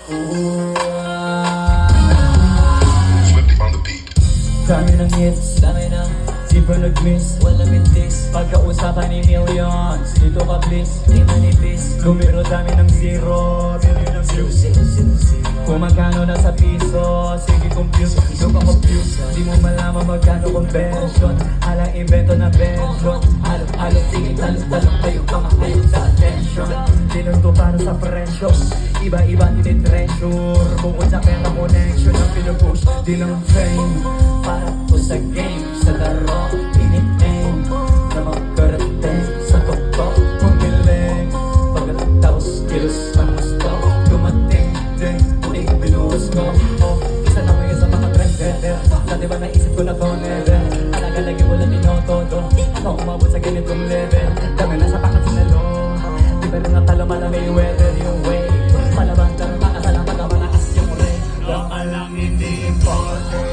Dami ng hits, dami ng di ba nag-miss, wala mintis. Pagkausapan ni millions, dito ka bliss, di manipis. Numero dami ng zero, billion ng views. Kung magkano na sa piso, sige compute, doon ka confuse. Di mo malaman magkano convention, halang invento na version. Alok, sige, talok, kayo kayo sa attention. Dinong to para sa presyo, iba-iba treasure. Bukod sa pera connection ang pinupush, di lang fame. Para to sa game, sa laro, ini-aim na magkarating sa toko, pumiling. Pagkatapos, kilos ng gusto, dumating din, muling binuhos ko. Isa na mo yun sa mga trendsetter, dati ba naisip ko na to never. Alaga lagi mo lang tinotodo, ako umabot sa ganitong level. Dami na sa pakat sinalo, di ba rin natalo malamay weather yung way. Malabang ka rin makasala pagkamalakas yung ray. Baka lang hindi important.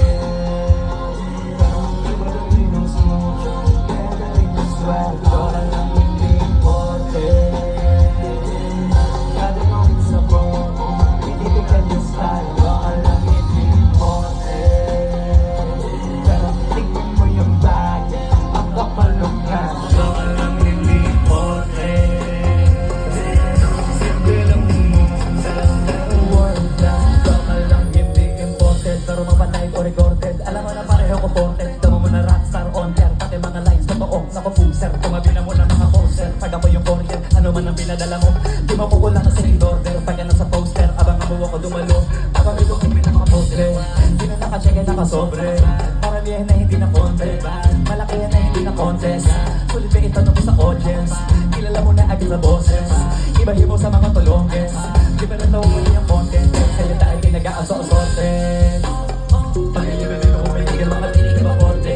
Alam mo na pareho ko ported, damo mo na rockstar on air. Pati mga lines totoo, nakupuser. Tumabi na mo na mga poster, pag ako yung courier, ano man ang pinadala mo, di mo kukulang sa in-order. Pag ano sa poster, abangan mo ako dumalo. Abang ito kung ng mga poster, hindi na nakacheck at nakasobre. Maramihan na hindi na konti, malakihan na hindi na contest. Sulit ba itanong mo sa audience, kilala mo na agad sa boses. Ibahin mo sa mga tulonges, di ba natawa mo yung content. Kaya tayo pinag-aaso-asorten. Pag-ilibigay ko may tigil mga tinig na maporte.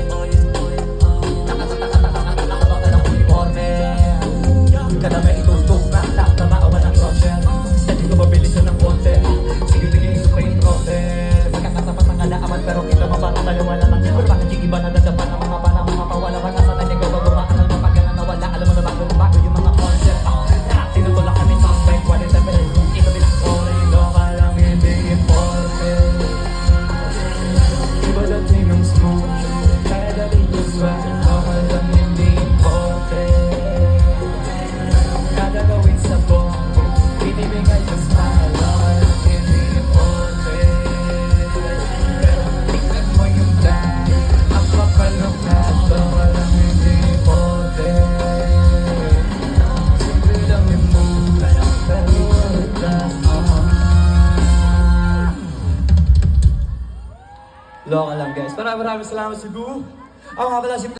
Nakabaka ng uniforme. Kada may itutog na na maawa ng crosser. Dati ko mabilis ng konti. Sige bigay ito pa yung crosser. Magkakatapat ng alaaman pero kita mabata tayo wala ng siguro. Bakit yung iba nadadapa ng mga pana mga pawala. Wala sa tanya gawa gumaan ng mapagana na wala. Alam mo na bago yung mga concert. Tinutulak kami sa spike. Wala sa pera. Ikaw din ang story. Loka lang hindi important. Dating ng smooth, kaya dali yung swag. Bawal lang hindi important. Kada gawin sa bong, binibigay yung smile. Bawal lang hindi important. Pero tingnan mo yung bag, ang papalukat. Bawal lang hindi important. Simple lang yung move, pero world-class. Loka lang guys. Maraming salamat sa Gu. Ako nga pala si